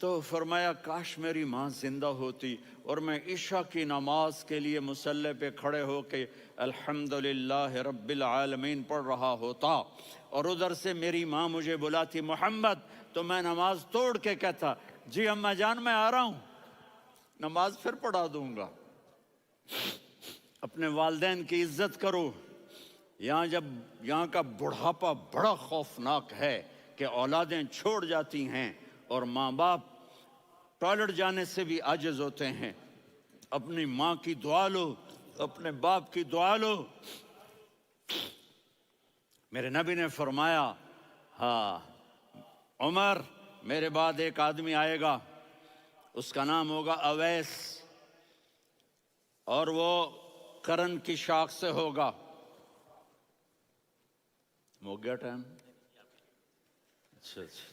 تو فرمایا کاش میری ماں زندہ ہوتی اور میں عشاء کی نماز کے لیے مصلی پہ کھڑے ہو کے الحمدللہ رب العالمین پڑھ رہا ہوتا، اور ادھر سے میری ماں مجھے بلاتی محمد، تو میں نماز توڑ کے کہتا جی اماں جان میں آ رہا ہوں، نماز پھر پڑھا دوں گا۔ اپنے والدین کی عزت کرو۔ یہاں کا بڑھاپا بڑا خوفناک ہے کہ اولادیں چھوڑ جاتی ہیں اور ماں باپ ٹوائلٹ جانے سے بھی عاجز ہوتے ہیں۔ اپنی ماں کی دعا لو، اپنے باپ کی دعا لو۔ میرے نبی نے فرمایا ہاں عمر میرے بعد ایک آدمی آئے گا، اس کا نام ہوگا اویس، اور وہ کرن کی شاخ سے ہوگا۔ ہو گیا ٹائم؟ اچھا اچھا،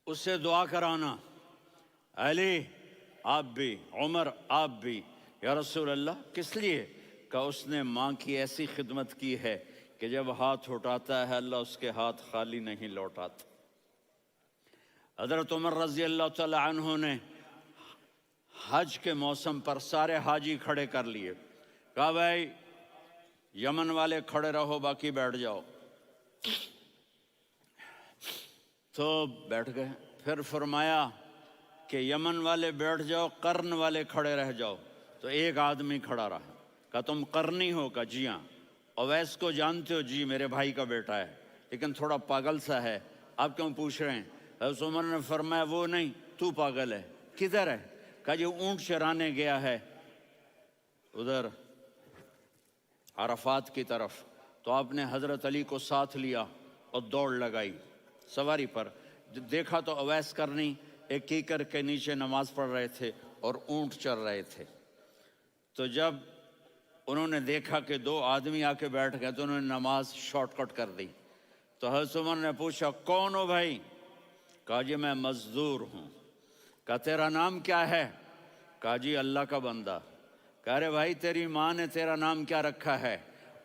اس سے دعا کرانا، علی آپ بھی، عمر آپ بھی، یا رسول اللہ کس لیے؟ کہ اس نے ماں کی ایسی خدمت کی ہے کہ جب ہاتھ اٹھاتا ہے اللہ اس کے ہاتھ خالی نہیں لوٹاتا۔ حضرت عمر رضی اللہ تعالی عنہ نے حج کے موسم پر سارے حاجی کھڑے کر لیے، کہا بھائی یمن والے کھڑے رہو باقی بیٹھ جاؤ، تو بیٹھ گئے۔ پھر فرمایا کہ یمن والے بیٹھ جاؤ، قرن والے کھڑے رہ جاؤ، تو ایک آدمی کھڑا رہا، کہا تم قرنی ہو؟ کہا جی ہاں۔ اویس کو جانتے ہو؟ جی میرے بھائی کا بیٹا ہے لیکن تھوڑا پاگل سا ہے، آپ کیوں پوچھ رہے ہیں؟ حضرت عمر نے فرمایا وہ نہیں تو پاگل ہے، کدھر ہے؟ کہا جی اونٹ چرانے گیا ہے ادھر عرفات کی طرف، تو آپ نے حضرت علی کو ساتھ لیا اور دوڑ لگائی سواری پر۔ دیکھا تو اویس کرنی ایک کیکر کے نیچے نماز پڑھ رہے تھے اور اونٹ چر رہے تھے۔ تو جب انہوں نے دیکھا کہ دو آدمی آ کے بیٹھ گئے تو انہوں نے نماز شارٹ کٹ کر دی۔ تو حضرت عمر نے پوچھا کون ہو بھائی؟ کہا جی میں مزدور ہوں۔ کہا تیرا نام کیا ہے؟ کہا جی اللہ کا بندہ۔ کہا رے بھائی تیری ماں نے تیرا نام کیا رکھا ہے؟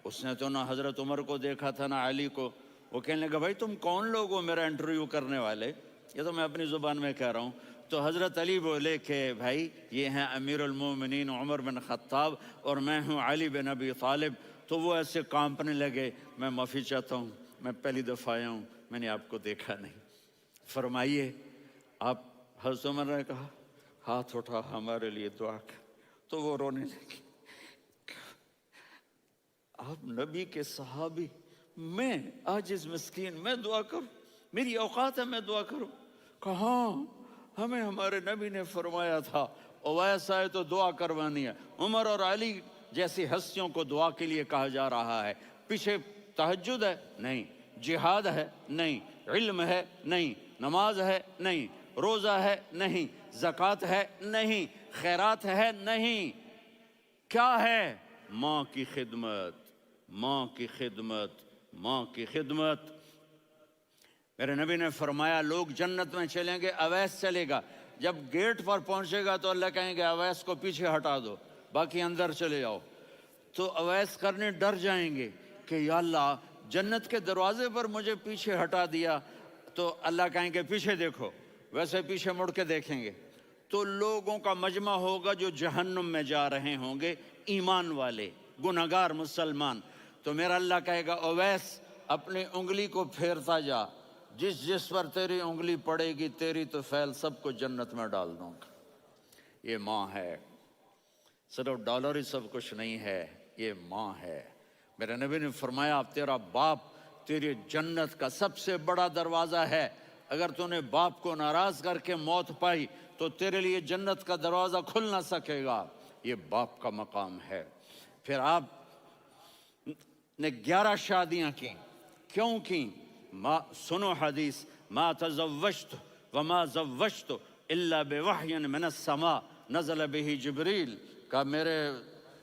اس نے تو نہ حضرت عمر کو دیکھا تھا نہ علی کو۔ وہ کہنے لگا بھائی تم کون لوگ ہو میرا انٹرویو کرنے والے؟ یہ تو میں اپنی زبان میں کہہ رہا ہوں۔ تو حضرت علی بولے کہ بھائی یہ ہیں امیر المومنین عمر بن خطاب اور میں ہوں علی بن ابی طالب۔ تو وہ ایسے کانپنے لگے، میں معافی چاہتا ہوں، میں پہلی دفعہ آیا ہوں، میں نے آپ کو دیکھا نہیں، فرمائیے آپ۔ حضرت عمر نے کہا ہاتھ اٹھا ہمارے لیے دعا کر، تو وہ رونے لگی۔ آپ نبی کے صحابی، میں عاجز مسکین میں دعا کروں؟ میری اوقات ہے میں دعا کروں؟ کہاں ہمیں ہمارے نبی نے فرمایا تھا اویس آئے تو دعا کروانی ہے۔ عمر اور علی جیسی ہستیوں کو دعا کے لیے کہا جا رہا ہے۔ پیچھے تہجد ہے؟ نہیں۔ جہاد ہے؟ نہیں۔ علم ہے؟ نہیں۔ نماز ہے؟ نہیں۔ روزہ ہے؟ نہیں۔ زکوٰۃ ہے؟ نہیں۔ خیرات ہے؟ نہیں۔ کیا ہے؟ ماں کی خدمت، ماں کی خدمت، ماں کی خدمت۔ میرے نبی نے فرمایا لوگ جنت میں چلیں گے، اویس چلے گا، جب گیٹ پر پہنچے گا تو اللہ کہیں گے اویس کو پیچھے ہٹا دو، باقی اندر چلے جاؤ۔ تو اویس کرنے ڈر جائیں گے کہ یا اللہ جنت کے دروازے پر مجھے پیچھے ہٹا دیا، تو اللہ کہیں گے پیچھے دیکھو، ویسے پیچھے مڑ کے دیکھیں گے تو لوگوں کا مجمع ہوگا جو جہنم میں جا رہے ہوں گے، ایمان والے، گنہگار مسلمان۔ تو میرا اللہ کہے گا اویس اپنی انگلی کو پھیرتا جا، جس جس پر تیری انگلی پڑے گی تیری تو فیل سب کو جنت میں ڈال دوں گا۔ یہ ماں ہے، صرف ڈالر ہی سب کچھ نہیں ہے، یہ ماں ہے۔ میرے نبی نے فرمایا تیرا باپ تیری جنت کا سب سے بڑا دروازہ ہے، اگر تو نے باپ کو ناراض کر کے موت پائی تو تیرے لیے جنت کا دروازہ کھل نہ سکے گا۔ یہ باپ کا مقام ہے۔ پھر آپ نے 11 شادیاں کی، کیوں کی؟ سنو حدیث، ما تزوجت وما زوجت الا بوحی من السماء نزل به جبریل۔ کہا میرے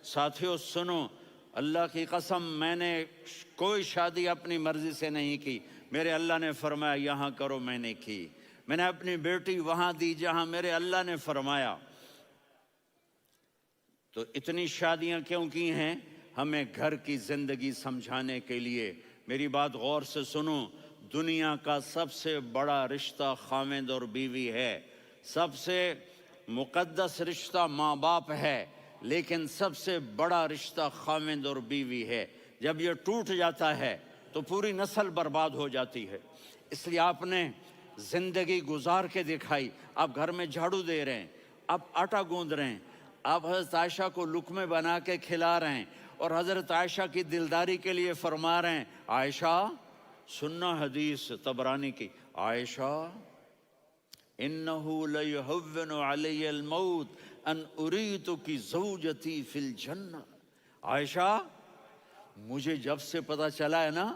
ساتھیوں سنو، اللہ کی قسم میں نے کوئی شادی اپنی مرضی سے نہیں کی، میرے اللہ نے فرمایا یہاں کرو، میں نے کی۔ میں نے اپنی بیٹی وہاں دی جہاں میرے اللہ نے فرمایا۔ تو اتنی شادیاں کیوں کی ہیں؟ ہمیں گھر کی زندگی سمجھانے کے لیے۔ میری بات غور سے سنو، دنیا کا سب سے بڑا رشتہ خاوند اور بیوی ہے، سب سے مقدس رشتہ ماں باپ ہے، لیکن سب سے بڑا رشتہ خاوند اور بیوی ہے۔ جب یہ ٹوٹ جاتا ہے تو پوری نسل برباد ہو جاتی ہے۔ اس لیے آپ نے زندگی گزار کے دکھائی۔ آپ گھر میں جھاڑو دے رہے ہیں، آپ آٹا گوندھ رہے ہیں، آپ حضرت عائشہ کو لقمے بنا کے کھلا رہے ہیں، اور حضرت عائشہ کی دلداری کے لیے فرما رہے ہیں، عائشہ سننا حدیث طبرانی کی، عائشہ انہو لیہون علی الموت ان اریتکی زوجتی فی الجنہ۔ عائشہ مجھے جب سے پتا چلا ہے نا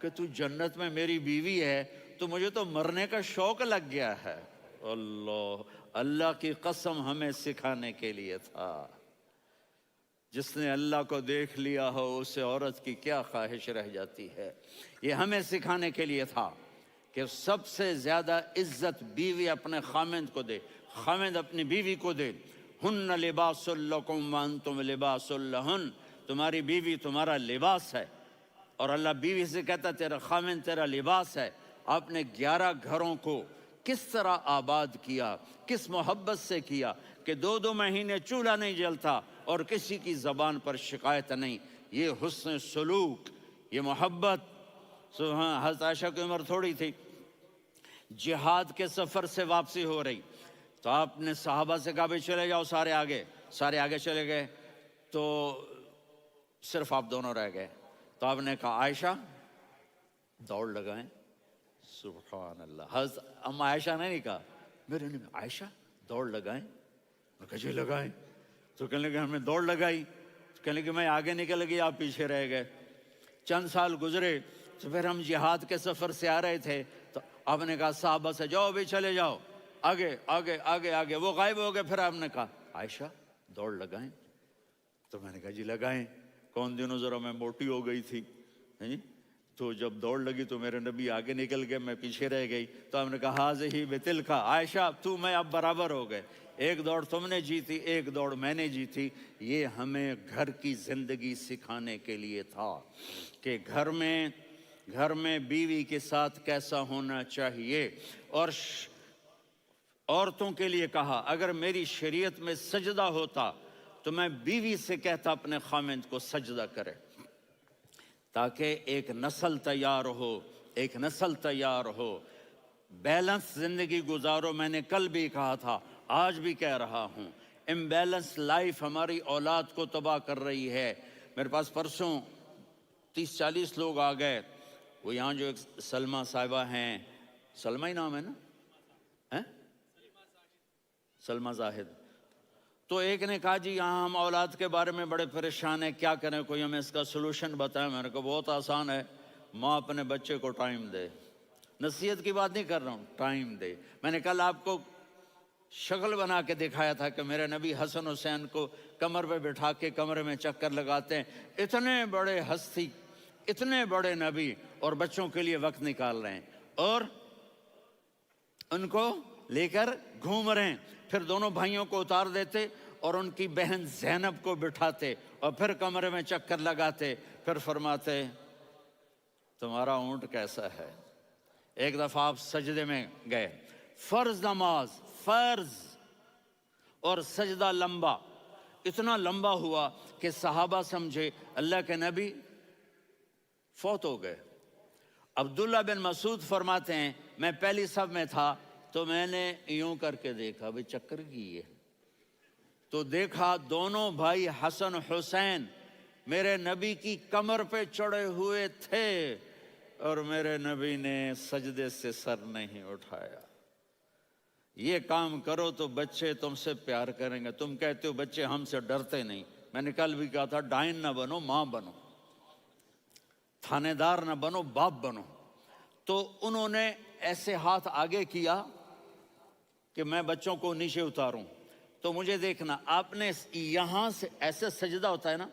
کہ تو جنت میں میری بیوی ہے، تو مجھے تو مرنے کا شوق لگ گیا ہے۔ اللہ کی قسم ہمیں سکھانے کے لیے تھا۔ جس نے اللہ کو دیکھ لیا ہو اسے عورت کی کیا خواہش رہ جاتی ہے۔ یہ ہمیں سکھانے کے لیے تھا کہ سب سے زیادہ عزت بیوی اپنے خاوند کو دے، خاوند اپنی بیوی کو دے۔ ہن لباس لکم وانتم لباس لہن، تمہاری بیوی تمہارا لباس ہے، اور اللہ بیوی سے کہتا تیرا خاوند تیرا لباس ہے۔ آپ نے 11 گھروں کو کس طرح آباد کیا، کس محبت سے کیا کہ 2 مہینے چولہا نہیں جلتا اور کسی کی زبان پر شکایت نہیں۔ یہ حسن سلوک، یہ محبت۔ حضرت عائشہ کی عمر تھوڑی تھی، جہاد کے سفر سے واپسی ہو رہی، تو آپ نے صحابہ سے کہا بھی چلے جاؤ سارے آگے چلے گئے، تو صرف آپ دونوں رہ گئے۔ تو آپ نے کہا عائشہ دوڑ لگائیں۔ سبحان اللہ، حضرت اما عائشہ نے نہیں کہا، میرے نے عائشہ دوڑ لگائیں، میں کہا جی لگائیں۔ تو کہنے لگے ہمیں دوڑ لگائی، تو کہنے لگے میں آگے نکل گئی، آپ پیچھے رہ گئے۔ چند سال گزرے تو پھر ہم جہاد کے سفر سے آ رہے تھے، تو آپ نے کہا صحابہ سے جاؤ بھی چلے جاؤ آگے آگے آگے آگے، وہ غائب ہو گئے۔ پھر آپ نے کہا عائشہ دوڑ لگائیں، تو میں نے کہا جی لگائیں۔ کون دنوں ذرا میں موٹی ہو گئی تھی، تو جب دوڑ لگی تو میرے نبی آگے نکل گئے، میں پیچھے رہ گئی۔ تو ہم نے کہا ہاذہ بتلک، عائشہ تو میں اب برابر ہو گئے، ایک دوڑ تم نے جیتی، ایک دوڑ میں نے جیتی۔ یہ ہمیں گھر کی زندگی سکھانے کے لیے تھا کہ گھر میں بیوی کے ساتھ کیسا ہونا چاہیے۔ اور عورتوں کے لیے کہا اگر میری شریعت میں سجدہ ہوتا تو میں بیوی سے کہتا اپنے خاوند کو سجدہ کرے، تاکہ ایک نسل تیار ہو، بیلنس زندگی گزارو۔ میں نے کل بھی کہا تھا، آج بھی کہہ رہا ہوں، امبیلنس لائف ہماری اولاد کو تباہ کر رہی ہے۔ میرے پاس پرسوں 30-40 لوگ آ گئے، وہ یہاں جو ایک سلمہ صاحبہ ہیں، سلمہ ہی نام ہے نا، سلمہ زاہد، تو ایک نے کہا جی یہاں ہم اولاد کے بارے میں بڑے پریشان ہیں، کیا کریں، کوئی ہمیں اس کا سلوشن بتائیں۔ میں نے کہا بہت آسان ہے، ماں اپنے بچے کو ٹائم دے۔ نصیحت کی بات نہیں کر رہا ہوں، ٹائم دے۔ میں نے کل آپ کو شکل بنا کے دکھایا تھا کہ میرے نبی حسن حسین کو کمر پہ بٹھا کے کمرے میں چکر لگاتے ہیں۔ اتنے بڑے ہستی، اتنے بڑے نبی، اور بچوں کے لیے وقت نکال رہے ہیں اور ان کو لے کر گھوم رہے ہیں۔ پھر دونوں بھائیوں کو اتار دیتے اور ان کی بہن زینب کو بٹھاتے اور پھر کمرے میں چکر لگاتے، پھر فرماتے تمہارا اونٹ کیسا ہے۔ ایک دفعہ آپ سجدے میں گئے، فرض نماز، فرض، اور سجدہ لمبا، اتنا لمبا ہوا کہ صحابہ سمجھے اللہ کے نبی فوت ہو گئے۔ عبداللہ بن مسعود فرماتے ہیں میں پہلی صف میں تھا تو میں نے یوں کر کے دیکھا، بھئی چکر کی ہے، تو دیکھا دونوں بھائی حسن حسین میرے نبی کی کمر پہ چڑھے ہوئے تھے اور میرے نبی نے سجدے سے سر نہیں اٹھایا۔ یہ کام کرو تو بچے تم سے پیار کریں گے۔ تم کہتے ہو بچے ہم سے ڈرتے نہیں، میں نے کل بھی کہا تھا ڈائن نہ بنو، ماں بنو، تھانے دار نہ بنو، باپ بنو۔ تو انہوں نے ایسے ہاتھ آگے کیا کہ میں بچوں کو نیچے اتاروں، تو مجھے دیکھنا، آپ نے یہاں سے ایسے سجدہ ہوتا ہے نا،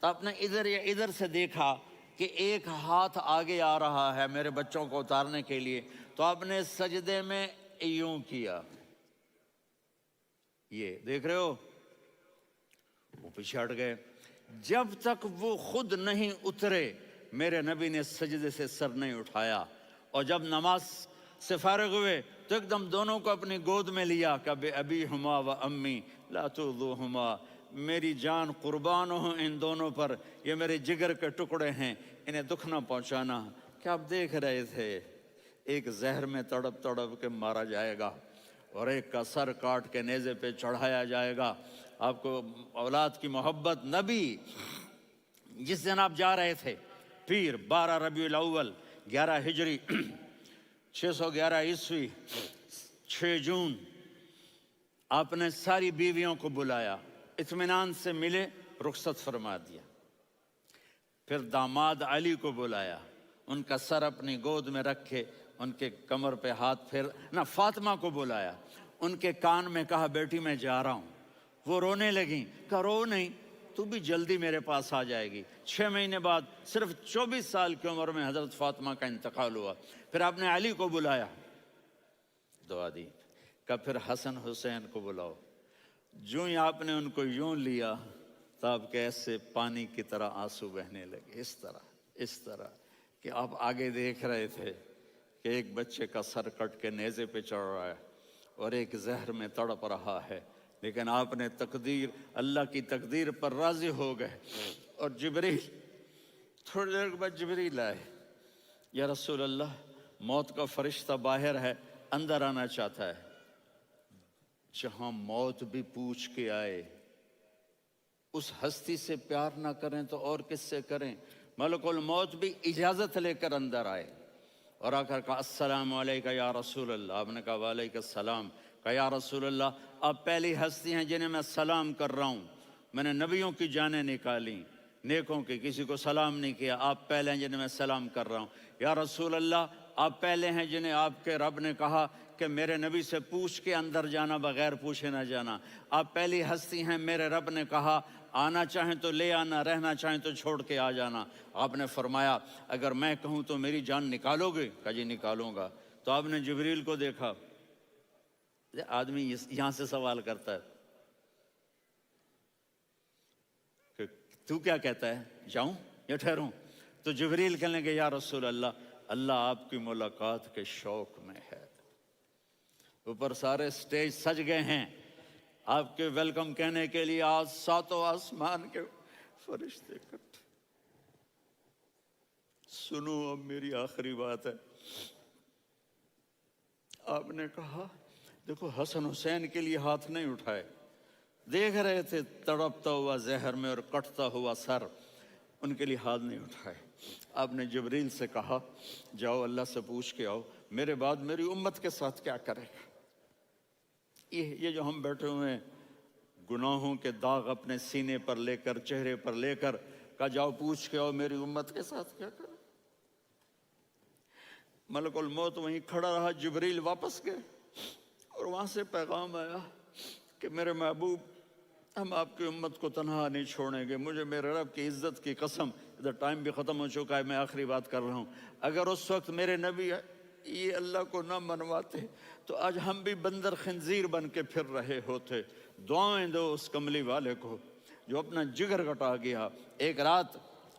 تو آپ نے ادھر یا ادھر سے دیکھا کہ ایک ہاتھ آگے آ رہا ہے میرے بچوں کو اتارنے کے لیے، تو آپ نے سجدے میں یوں کیا، یہ دیکھ رہے ہو، وہ پیچھے ہٹ گئے۔ جب تک وہ خود نہیں اترے میرے نبی نے سجدے سے سر نہیں اٹھایا، اور جب نماز سے فارغ ہوئے تو ایک دم دونوں کو اپنی گود میں لیا کہ ابی ہما و امی لا تؤذوہما، میری جان قربان ہو ان دونوں پر، یہ میرے جگر کے ٹکڑے ہیں، انہیں دکھ نہ پہنچانا۔ کیا آپ دیکھ رہے تھے ایک زہر میں تڑپ تڑپ کے مارا جائے گا اور ایک کا سر کاٹ کے نیزے پہ چڑھایا جائے گا۔ آپ کو اولاد کی محبت، نبی جس دن آپ جا رہے تھے پیر 12 ربیع الاول 11 ہجری 611 عیسوی 6 جون، آپ نے ساری بیویوں کو بلایا، اطمینان سے ملے، رخصت فرما دیا۔ پھر داماد علی کو بلایا، ان کا سر اپنی گود میں رکھے، ان کے کمر پہ ہاتھ پھیر نہ، فاطمہ کو بلایا، ان کے کان میں کہا بیٹی میں جا رہا ہوں۔ وہ رونے لگیں، کہا رو نہیں، تو بھی جلدی میرے پاس آ جائے گی۔ 6 مہینے بعد صرف 24 سال کی عمر میں حضرت فاطمہ کا انتقال ہوا۔ پھر آپ نے علی کو بلایا، دعا دی، کہ پھر حسن حسین کو بلاؤ۔ جو ہی آپ نے ان کو یوں لیا تو آپ کے ایسے پانی کی طرح آنسو بہنے لگے، اس طرح کہ آپ آگے دیکھ رہے تھے کہ ایک بچے کا سر کٹ کے نیزے پہ چڑھ رہا ہے اور ایک زہر میں تڑپ رہا ہے، لیکن آپ نے تقدیر، اللہ کی تقدیر پر راضی ہو گئے۔ اور جبریل، تھوڑی دیر کے بعد جبریل آئے، یا رسول اللہ موت کا فرشتہ باہر ہے، اندر آنا چاہتا ہے۔ جہاں موت بھی پوچھ کے آئے، اس ہستی سے پیار نہ کریں تو اور کس سے کریں؟ ملک الموت بھی اجازت لے کر اندر آئے اور آ کر کہا السلام علیکہ یا رسول اللہ۔ آپ نے کہا وعلیکم السلام۔ کہا یا رسول اللہ آپ پہلی ہستی ہیں جنہیں میں سلام کر رہا ہوں، میں نے نبیوں کی جانیں نکالی، نیکوں کی، کسی کو سلام نہیں کیا، آپ پہلے ہیں جنہیں میں سلام کر رہا ہوں۔ یا رسول اللہ آپ پہلے ہیں جنہیں آپ کے رب نے کہا کہ میرے نبی سے پوچھ کے اندر جانا، بغیر پوچھے نہ جانا۔ آپ پہلی ہستی ہیں، میرے رب نے کہا آنا چاہیں تو لے آنا، رہنا چاہیں تو چھوڑ کے آ جانا۔ آپ نے فرمایا اگر میں کہوں تو میری جان نکالو گے؟ کہا جی نکالوں گا۔ تو آپ نے جبریل کو دیکھا، آدمی یہاں سے سوال کرتا ہے کہ تو کیا کہتا ہے، جاؤں یا ٹھہروں؟ تو جبریل کہنے لگے یا رسول اللہ، اللہ آپ کی ملاقات کے شوق میں ہے۔ اوپر سارے سٹیج سج گئے ہیں آپ کے ویلکم کہنے کے لیے، آج 7 آسمان کے فرشتے اکٹھے۔ سنو اب میری آخری بات ہے۔ آپ نے کہا دیکھو حسن حسین کے لیے ہاتھ نہیں اٹھائے، دیکھ رہے تھے تڑپتا ہوا زہر میں اور کٹتا ہوا سر، ان کے لیے ہاتھ نہیں اٹھائے۔ آپ نے جبریل سے کہا جاؤ اللہ سے پوچھ کے آؤ میرے بعد میری امت کے ساتھ کیا کرے گا۔ یہ جو ہم بیٹھے ہوئے ہیں گناہوں کے داغ اپنے سینے پر لے کر، چہرے پر لے کر، کہا جاؤ پوچھ کے آؤ میری امت کے ساتھ کیا کرے۔ ملک الموت وہیں کھڑا رہا، جبریل واپس گئے اور وہاں سے پیغام آیا کہ میرے محبوب ہم آپ کی امت کو تنہا نہیں چھوڑیں گے، مجھے میرے رب کی عزت کی قسم، ادھر ٹائم بھی ختم ہو چکا ہے، میں آخری بات کر رہا ہوں، اگر اس وقت میرے نبی یہ اللہ کو نہ منواتے تو آج ہم بھی بندر خنزیر بن کے پھر رہے ہوتے۔ دعائیں دو اس کملی والے کو جو اپنا جگر کٹا گیا۔ ایک رات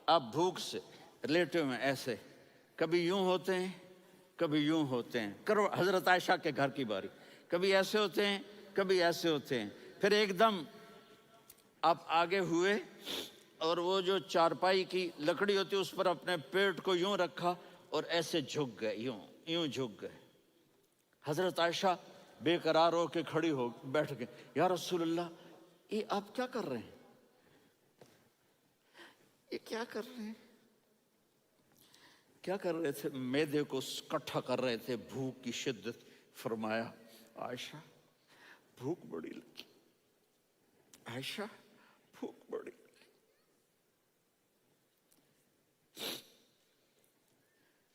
آپ بھوک سے لیٹے ہوئے ایسے، کبھی یوں ہوتے ہیں کبھی یوں ہوتے ہیں، کرو حضرت عائشہ کے گھر کی باری، کبھی ایسے ہوتے ہیں کبھی ایسے ہوتے ہیں، پھر ایک دم آپ آگے ہوئے اور وہ جو چارپائی کی لکڑی ہوتی اس پر اپنے پیٹ کو یوں رکھا اور ایسے جھک گئے، یوں جھک گئے۔ حضرت عائشہ بے قرار ہو کے کھڑی ہو بیٹھ گئے، یا رسول اللہ یہ آپ کیا کر رہے ہیں، یہ کیا کر رہے ہیں؟ کیا کر رہے تھے؟ معدے کو کٹھا کر رہے تھے، بھوک کی شدت۔ فرمایا عائشہ بھوک بڑی لگی، عائشہ بھوک بڑی لگی،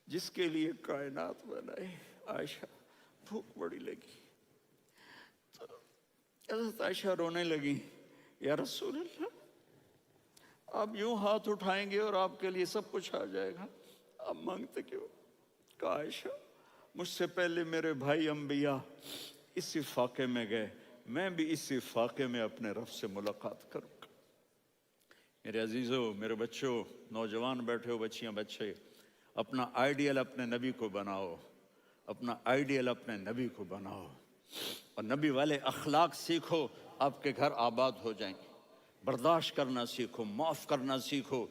جس کے لیے کائنات بنائے، عائشہ بھوک بڑی لگی۔ تو حضرت عائشہ رونے لگی، یا رسول اللہ آپ یوں ہاتھ اٹھائیں گے اور آپ کے لیے سب کچھ آ جائے گا، آپ مانگتے کیوں؟ کہا عائشہ مجھ سے پہلے میرے بھائی انبیاء اسی فاقے میں گئے، میں بھی اسی فاقے میں اپنے رب سے ملاقات کروں گا۔ میرے عزیزوں، میرے بچوں، نوجوان بیٹھے ہو، بچیاں بچے، اپنا آئیڈیل اپنے نبی کو بناؤ، اپنا آئیڈیل اپنے نبی کو بناؤ، اور نبی والے اخلاق سیکھو، آپ کے گھر آباد ہو جائیں گے۔ برداشت کرنا سیکھو، معاف کرنا سیکھو،